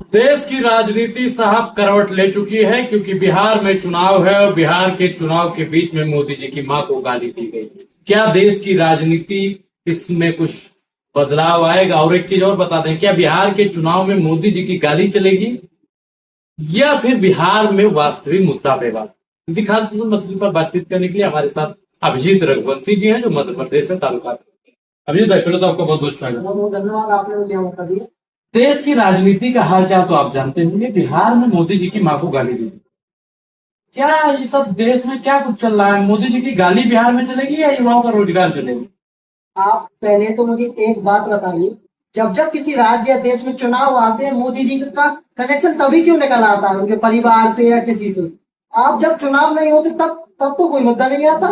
देश की राजनीति साहब करवट ले चुकी है, क्योंकि बिहार में चुनाव है और बिहार के चुनाव के बीच में मोदी जी की मां को गाली दी गई। क्या देश की राजनीति इसमें कुछ बदलाव आएगा? और एक चीज और बता दें, क्या बिहार के चुनाव में मोदी जी की गाली चलेगी या फिर बिहार में वास्तविक मुद्दा पे बात? इसी खास मसले पर बातचीत करने के लिए हमारे साथ अभिजीत रघुवंशी जी हैं, जो मध्य प्रदेश से ताल्लुकात रखते हैं। अभिजीत भाई, पहले तो आपका बहुत बहुत स्वागत। बहुत बहुत धन्यवाद, आपने मुझे मौका दिया। देश की राजनीति का हालचाल तो आप जानते होंगे। बिहार में मोदी जी की मां को गाली दी, क्या ये सब देश में क्या कुछ चल रहा है? मोदी जी की गाली बिहार में चलेगी या युवाओं का रोजगार चलेगा? आप पहले तो मुझे एक बात बताइए, जब जब किसी राज्य या देश में चुनाव आते हैं, मोदी जी का कनेक्शन तभी क्यों निकल आता है उनके परिवार से या किसी से? आप जब चुनाव नहीं होते तब तब तो कोई मुद्दा नहीं आता।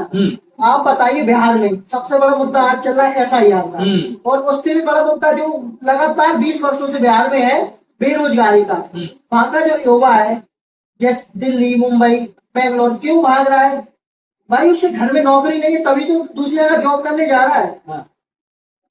आप बताइए, बिहार में सबसे बड़ा मुद्दा आज चल रहा है SIR का, और उससे भी बड़ा मुद्दा जो लगातार 20 वर्षों से बिहार में है, बेरोजगारी का। वहां का जो युवा है, जैसे दिल्ली, मुंबई, बेंगलोर क्यों भाग रहा है? भाई उसके घर में नौकरी नहीं है, तभी तो दूसरी जगह जॉब करने जा रहा है।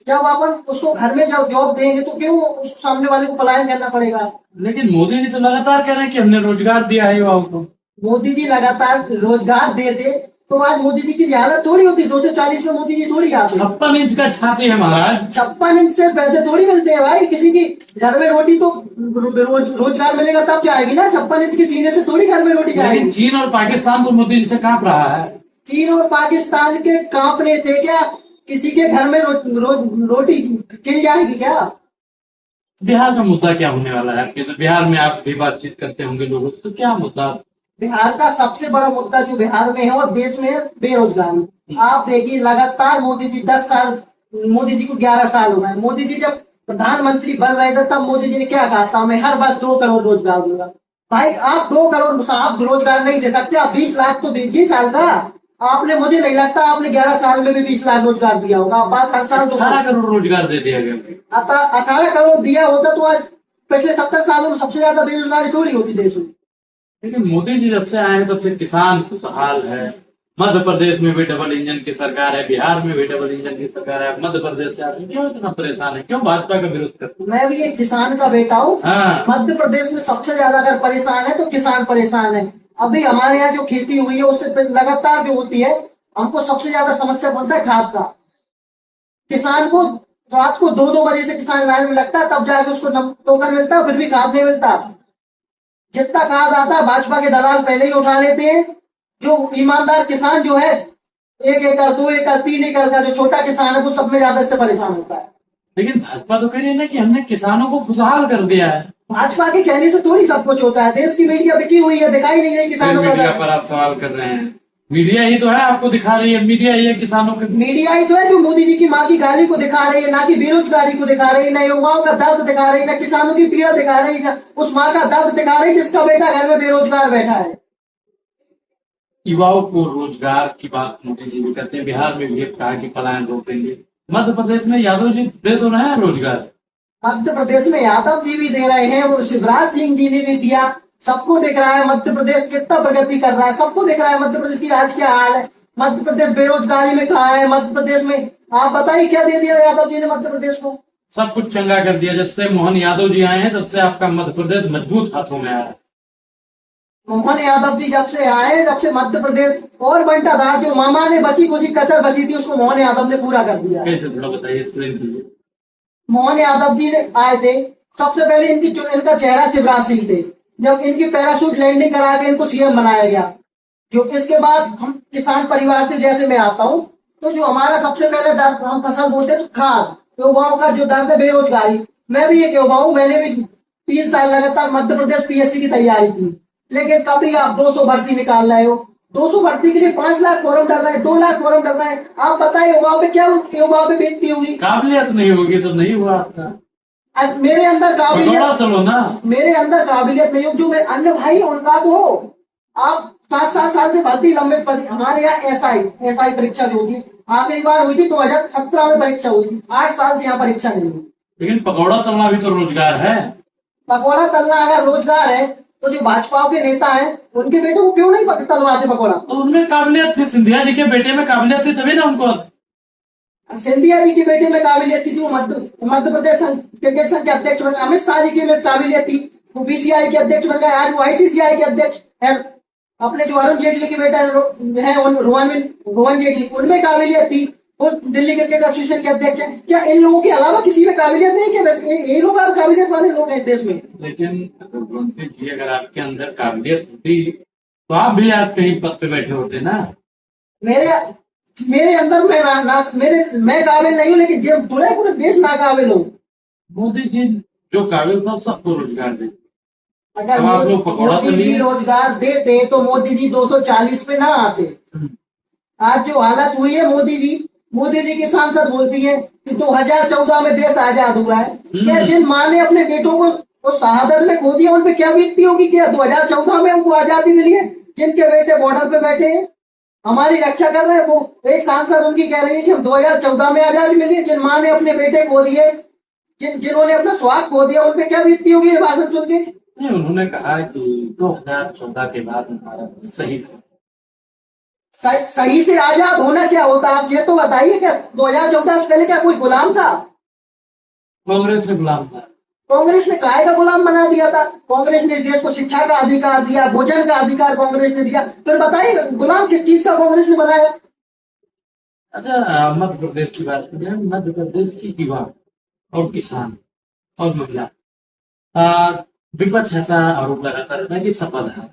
जब अपन उसको घर में जब जॉब देंगे तो क्यों उस सामने वाले को पलायन करना पड़ेगा? लेकिन मोदी जी तो लगातार कह रहे हैं कि हमने रोजगार दिया है युवाओं को। मोदी जी लगातार रोजगार देते तो आज मोदी जी की हालत थोड़ी होती। 240 में मोदी जी थोड़ी आते। 56 इंच का छाती है महाराज। 56 इंच से पैसे थोड़ी मिलते हैं भाई। किसी की घर में रोटी तो रोजगार मिलेगा तब जाएगी ना। 56 इंच के सीने से थोड़ी घर में रोटी जाएगी। चीन और पाकिस्तान तो मोदी जी से कांप रहा है। चीन और पाकिस्तान के कांपने से क्या किसी के घर में रोटी खिल जाएगी क्या? बिहार का मुद्दा क्या होने वाला है? तो बिहार में आप भी बातचीत करते होंगे लोगों से, तो क्या मुद्दा? बिहार का सबसे बड़ा मुद्दा जो बिहार में है और देश में है, बेरोजगारी। आप देखिए, लगातार मोदी जी 10 साल, मोदी जी को 11 साल हो गए। मोदी जी जब प्रधानमंत्री बन रहे थे तब मोदी जी ने क्या कहा था? मैं हर वर्ष 2 करोड़ रोजगार दूंगा। भाई आप 2 करोड़ साहब रोजगार नहीं दे सकते। आप 20 लाख तो दीजिए साल का। आपने, मुझे नहीं लगता आपने 11 साल में भी 20 लाख रोजगार दिया होगा। आप बात हर साल 18 करोड़ रोजगार दे दिया गया। 18 करोड़ दिया होता तो आज पिछले 70 सालों में सबसे ज्यादा बेरोजगारी थोड़ी होती देश में। लेकिन मोदी जी जब से आए हैं तब से किसान खुशहाल है। मध्य प्रदेश में भी डबल इंजन की सरकार है, बिहार में भी डबल इंजन की सरकार है। मध्य प्रदेश से आप क्यों इतना परेशान है? क्यों भाजपा का विरोध करते? मैं भी एक किसान का बेटा हूँ। मध्य प्रदेश में सबसे ज्यादा अगर परेशान है तो किसान परेशान है। अभी हमारे यहाँ जो खेती हुई है उससे लगातार जो होती है, हमको सबसे ज्यादा समस्या बनता है खाद का। किसान को रात को 2-2 बजे से किसान लाइन में लगता है, तब जाके उसको टोकन मिलता है, फिर भी खाद नहीं मिलता। जितना खाद आता है भाजपा के दलाल पहले ही उठा लेते हैं। जो ईमानदार किसान जो है, 1 एकड़ 2 एकड़ 3 एकड़ का जो छोटा किसान है, वो सब में ज्यादा इससे परेशान होता है। लेकिन भाजपा तो कह रही है ना कि हमने किसानों को खुशहाल कर दिया है। भाजपा के कहने से थोड़ी सब कुछ होता है। देश की मीडिया बिकी हुई है, दिखाई नहीं रही किसानों का। मीडिया पर आप सवाल कर रहे हैं। मीडिया ही तो है आपको दिखा रही है। मीडिया ही है किसानों के। मीडिया ही तो है जो मोदी जी की मां की गाली को दिखा रही है, ना कि बेरोजगारी को दिखा रही है, ना युवाओं का दर्द दिखा रही है, ना किसानों की पीड़ा दिखा रही है, ना उस माँ का दर्द दिखा रही है जिसका बेटा घर में बेरोजगार बैठा है। युवाओं को रोजगार की बात मोदी जी भी करते हैं। बिहार में भी कहा कि पलायन रोक देंगे। मध्य प्रदेश में यादव जी दे तो रहे हैं रोजगार। मध्य प्रदेश में यादव जी भी दे रहे हैं, वो शिवराज सिंह जी ने भी दिया। सबको दिख रहा है मध्य प्रदेश कितना प्रगति कर रहा है। सबको दिख रहा है मध्य प्रदेश की आज क्या हाल है। मध्य प्रदेश बेरोजगारी में कहा है। मध्य प्रदेश में आप बताइए क्या दे दिया यादव जी ने मध्य प्रदेश को? सब कुछ चंगा कर दिया। जब से मोहन यादव जी आए हैं तब से आपका मध्य प्रदेश मजबूत हाथों में आया है। मोहन यादव जी जब से आए, जब से मध्य प्रदेश और बंटाधार जो मामा ने बची कुछ कसर बची थी उसको मोहन यादव ने पूरा कर दिया। कैसे, थोड़ा बताइए, एक्सप्लेन कीजिए। मोहन यादव जी ने आए थे, सबसे पहले इनका चेहरा शिवराज सिंह थे। जब इनकी पैराशूट लैंडिंग करा के इनको CM बनाया गया। जो इसके बाद हम किसान परिवार से जैसे मैं आता हूँ, तो जो हमारा सबसे पहले दर्द हम फसल बोलते हैं तो खाद, युवाओं का जो दर्द है बेरोजगारी। मैं भी एक युवा हूँ, मैंने भी 3 साल लगातार मध्य प्रदेश PSC की तैयारी की। लेकिन कभी आप 200 भर्ती निकाल रहे हो, 200 भर्ती के लिए 5 लाख फॉर्म डल रहा है, 2 लाख फॉर्म डल रहा है। आप बताइए युवाओं पे क्या, युवाओं पे बीतती होगी? काबिलियत नहीं होगी तो नहीं हुआ आपका। मेरे अंदर काबिलियत, तो लो ना। मेरे अंदर काबिलियत नहीं हो, जो मेरे अन्य भाई उनका तो हो। आप 7-7 साल से भर्ती लंबे हमारे यहाँ SI परीक्षा जो होगी, आखिरी बार हुई थी 2017 में परीक्षा हुई थी। 8 साल से यहाँ परीक्षा नहीं हुई। लेकिन पकौड़ा तलना भी तो रोजगार है। पकौड़ा तलना अगर रोजगार है तो जो भाजपा के नेता हैं उनके बेटों को क्यों नहीं तलवाते पकौड़ा? तो उनमें काबिलियत थी। सिंधिया जी के बेटे में काबिलियत थी, तभी ना उनको। सिंधिया जी के बेटे में काबिलियत थी, जो मध्य प्रदेश क्रिकेट संघ के अध्यक्ष बने। अमित शाह जी की में काबिलियत थी, वो बीसीआई के अध्यक्ष बन गए, आज वो आईसीसीआई के अध्यक्ष है। अपने जो अरुण जेटली के बेटा है रोहन जेटली, उनमें काबिलियत थी, वो दिल्ली क्रिकेट एसोसिएशन के अध्यक्ष हैं। क्या इन लोगों के अलावा किसी में काबिलियत नहीं? क्या ये लोग आप काबिलियत वाले लोग हैं देश में? लेकिन रघुवंशी जी, अगर आपके अंदर काबिलियत होती तो आप भी आज कहीं पद पे बैठे होते ना। मेरे मेरे अंदर मैं काबिल नहीं हूँ, लेकिन जब पूरे देश नाकाबिल हो। मोदी जी जो काबिल था सबको रोजगार दे। अगर अब आप लोग पकौड़ा तो मोदी जी लिए। रोजगार देते तो मोदी जी 240 पे ना आते। आज जो हालत हुई है, मोदी जी की सांसद बोलती है कि 2014 में देश आजाद हुआ है। क्या जिन माँ ने अपने बेटों को वो शहादत में खो दिया, उन पे क्या बीतती होगी? क्या 2014 में उनको आजादी मिली है? जिनके बेटे बॉर्डर पे बैठे हैं, हमारी रक्षा कर रहे हैं, वो एक सांसद उनकी कह रही है कि हम 2014 में आजादी मिली है। जिन माँ ने अपने बेटे खो दिए, जिन्होंने अपना स्वास्थ्य खो दिया, उन पे क्या बीतती होगी ये भाषण सुन के? नहीं, उन्होंने कहा कि 2014 के बाद भारत सही था। सही से आजाद होना क्या होता है? आप ये तो बताइए, क्या 2014 से पहले क्या कोई गुलाम था? कांग्रेस ने गुलाम था। कांग्रेस ने काय का गुलाम बना दिया था? कांग्रेस ने देश को शिक्षा का अधिकार दिया, भोजन का अधिकार कांग्रेस ने दिया। फिर बताइए गुलाम किस चीज का कांग्रेस ने बनाया? अच्छा, मध्य प्रदेश की बात करें। मध्य प्रदेश की युवा और किसान और महिला, विपक्ष ऐसा आरोप लगाता रहता है कि सपा है,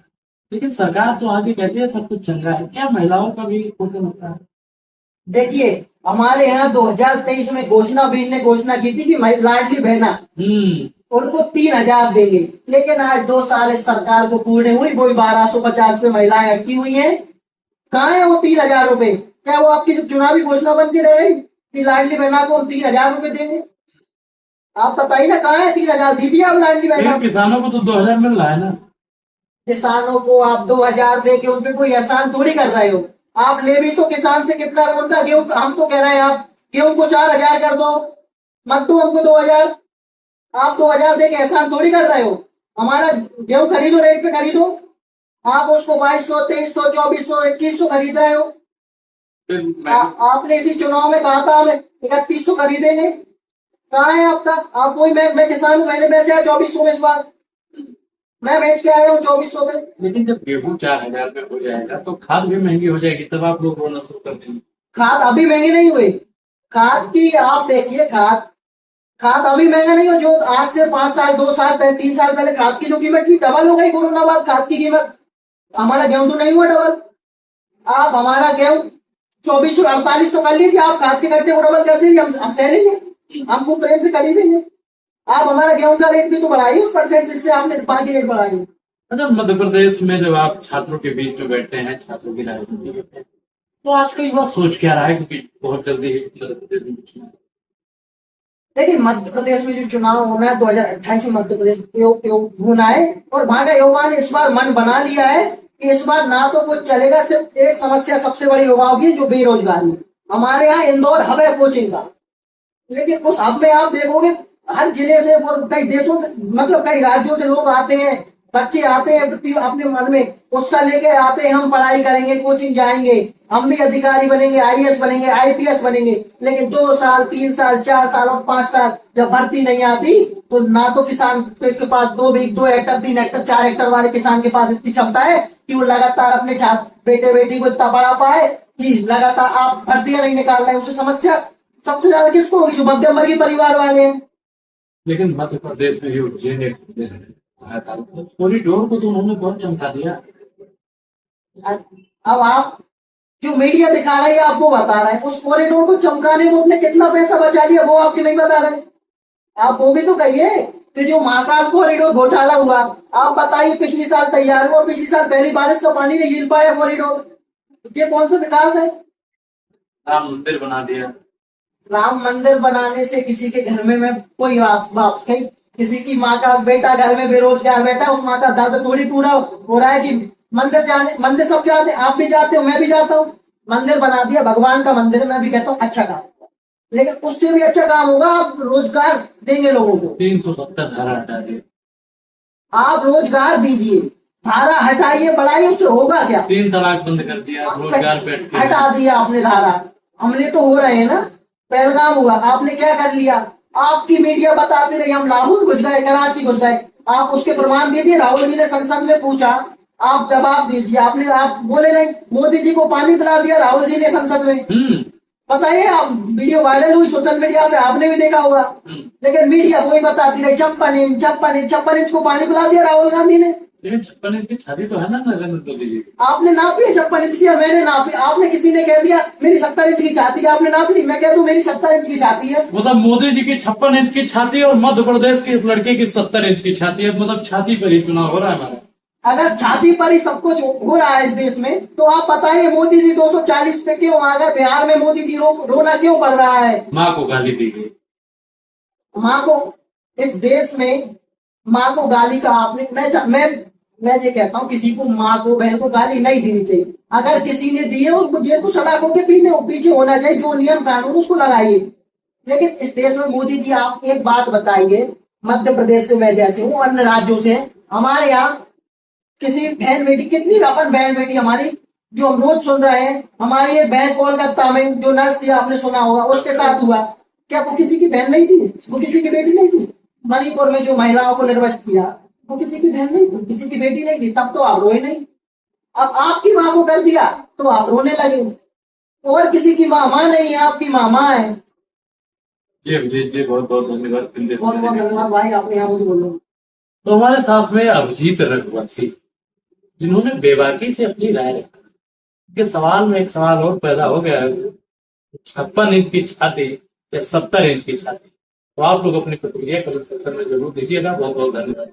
लेकिन सरकार तो आगे कहती है सब कुछ चंगा है। क्या महिलाओं का भी फोटो लगता है? देखिए, हमारे यहाँ 2023 में बीन ने घोषणा की थी कि लाडली बहना उनको 3,000 देंगे, लेकिन आज 2 साल इस सरकार को पूरे हुई, वो 1250 पे महिलाएं अटकी हुई हैं। कहाँ है वो 3,000 रुपए? क्या वो आपकी चुनावी घोषणा बन के रहे कि लाडली बहना को हम 3,000 रुपए देंगे? आप बताइए ना, कहाँ है 3,000? दीजिए आप लाडली बहना। किसानों को तो 2,000 मिल रहा है ना। किसानों को आप 2,000 दे के उन पे कोई एहसान थोड़ी कर रहे हो। आप ले भी तो किसान से कितना उनका गेहूं, हम तो कह रहे हैं आप गेहूं को 4,000 कर दो, मत दो हमको 2,000। आप 2,000 दे के एहसान थोड़ी कर रहे हो। हमारा गेहूं खरीदो, रेट पे खरीदो। आप उसको 2200, 2300, 2400, 2100 खरीद रहे हो। आपने इसी चुनाव में कहा था हम 3100 खरीदेंगे। कहाँ है आपका? आप कोई मैं किसान हूँ, मैंने बेचा है 2400 में इस बार। मैं बेच के आया हूँ 2400 में। लेकिन जब गेहूं 4,000 में हो जाएगा तो खाद भी महंगी हो जाएगी, तब आप लोग रोना शुरू कर देंगे। खाद अभी महंगी नहीं हुई। खाद की आप देखिए, खाद अभी महंगा नहीं हो। जो आज से 5 साल, 2 साल पहले, 3 साल पहले खाद की जो कीमत थी, डबल हो गई कोरोना बाद खाद की कीमत। हमारा गेहूं तो नहीं हुआ डबल। आप हमारा गेहूं 2400, 4800 कर लीजिए, आप खाद के कट्टे को डबल कर दीजिए, हम सह लेंगे, हमको प्रेम से खरीदेंगे। आप हमारा गेहूं का रेट भी तो बढ़ाइए उस परसेंट जिससे आपने बाकी रेट बढ़ाई। अच्छा, मध्य प्रदेश में जब आप छात्रों के बीच में बैठते हैं, छात्रों की राजनीति करते हैं, तो आज का युवा सोच क्या रहा है? क्योंकि बहुत जल्दी ही मध्य प्रदेश में चुनाव। देखिए, मध्य प्रदेश में जो चुनाव होना है 2028 में मध्य प्रदेश होना है, और भागा युवा ने इस बार मन बना लिया है कि इस बार ना तो कुछ चलेगा। सिर्फ एक समस्या सबसे बड़ी युवाओं की, जो बेरोजगारी। हमारे यहाँ इंदौर हब है कोचिंग का, लेकिन उस हब में आप देखोगे हर जिले से और कई देशों से, मतलब कई राज्यों से लोग आते हैं, बच्चे आते हैं, अपने मन में उत्साह लेके आते हैं, हम पढ़ाई करेंगे, कोचिंग जाएंगे, हम भी अधिकारी बनेंगे, आईएएस बनेंगे, आईपीएस बनेंगे। लेकिन 2 साल, 3 साल, 4 साल और 5 साल जब भर्ती नहीं आती, तो ना तो किसान के पास 2 हेक्टर, 3 हेक्टर, 4 हेक्टर वाले किसान के पास इतनी क्षमता है कि वो लगातार अपने बेटे बेटी को इतना पढ़ा पाए कि लगातार आप भर्तियां नहीं निकाल रहे हैं। उससे समस्या सबसे ज्यादा किसको होगी? जो मध्यम वर्गीय परिवार वाले हैं। लेकिन मध्य प्रदेश में उज्जैन कॉरिडोर को तो उन्होंने बहुत चमका दिया। अब आप जो मीडिया दिखा रही है, आप वो बता रहे हैं उस कॉरिडोर को चमकाने में उसने कितना पैसा बचा लिया, वो आपके नहीं बता रहे। आप वो भी तो कहिए कि जो महाकाल कॉरिडोर घोटाला हुआ, आप बताइए पिछले साल तैयार हुआ, पिछले साल पहली बारिश का पानी नहीं झील पाया कॉरिडोर। ये कौन सा विकास है? राम मंदिर बना दिया। राम मंदिर बनाने से किसी के घर में कोई वापस कहीं, किसी की माँ का बेटा घर में बेरोजगार बैठा, उस माँ का दर्द थोड़ी पूरा हो रहा है कि मंदिर सब जाते, आप भी जाते हो, मैं भी जाता हूँ। मंदिर बना दिया, भगवान का मंदिर, मैं भी कहता हूँ अच्छा काम, लेकिन उससे भी अच्छा काम होगा, आप रोजगार देंगे लोगों को। 370 धारा हटा दिए। आप रोजगार दीजिए, धारा हटाइए, बढ़ाइए, उससे होगा क्या? 3 तलाक बंद कर दिया, रोजगार पे हटा दिया आपने धारा। हमले तो हो रहे हैं ना, पहलगाम हुआ, आपने क्या कर लिया? आपकी मीडिया बताती रही हम लाहौर घुस गए, कराची घुस गए। आप उसके प्रमाण दीजिए। राहुल जी ने संसद में पूछा, आप जवाब दीजिए। आप बोले नहीं, मोदी जी को पानी पिला दिया राहुल जी ने संसद में। बताइए, आप वीडियो वायरल हुई सोशल मीडिया पे, आपने भी देखा होगा। लेकिन मीडिया वही बताती रही, 56 इंच को पानी पिला दिया राहुल गांधी ने। लेकिन 56 इंच की छाती तो है ना नरेंद्र मोदी जी की। आपने नापी है 56 इंच की, मैंने नापी। आपने, किसी ने कह दिया मेरी 70 इंच की छाती है, आपने नाप ली। मैं कह दूं मेरी 70 इंच की छाती है। मतलब मोदी जी की 56 इंच की छाती और मध्य प्रदेश के इस लड़के की 70 इंच की छाती है। मतलब छाती पर ही चुनाव हो रहा है हमारा। अगर छाती पर ही सब कुछ हो रहा है इस देश में, तो आप बताइए मोदी जी 240 पे क्यों आ गए? बिहार में मोदी जी रोना क्यों पड़ रहा है? माँ को गाली दी गई। माँ को, इस देश में माँ को गाली का आपने, मैं ये कहता हूँ, किसी को, माँ को, बहन को गाली नहीं देनी चाहिए। अगर किसी ने दी है उसको जेल को सलाखों के पीछे होना चाहिए, जो नियम कानून उसको लगाइए। लेकिन इस देश में मोदी जी, आप एक बात बताइए, मध्य प्रदेश से मैं जैसे हूँ, अन्य राज्यों से, हमारे यहाँ किसी बहन बेटी, कितनी अपन बहन बेटी हमारी जो हम रोज सुन रहे हैं, हमारी एक बहन कोलकाता में जो नर्स थी, आपने सुना होगा, उसके साथ हुआ। क्या वो किसी की बहन नहीं थी? वो किसी की बेटी नहीं थी? मणिपुर में जो महिलाओं को निर्वस्त्र किया, वो किसी की बहन नहीं थी, किसी की बेटी नहीं थी? तब तो आप रोए नहीं। अब आपकी माँ को कर दिया तो आप रोने लगे। और किसी की माँ नहीं है, आपकी माँ है। जी अभिजीत जी, बहुत बहुत धन्यवाद। बहुत बहुत धन्यवाद भाई, आपने यहाँ मुझे बोलो। तो हमारे साथ में अभिजीत रघुवंशी, जिन्होंने बेबाकी से अपनी राय रखी। के सवाल में एक सवाल और पैदा हो गया है, 56 इंच की छाती या 70 इंच की छाती। तो आप लोग अपनी प्रतिक्रिया कमेंट सेक्शन में जरूर दीजिएगा। बहुत बहुत धन्यवाद।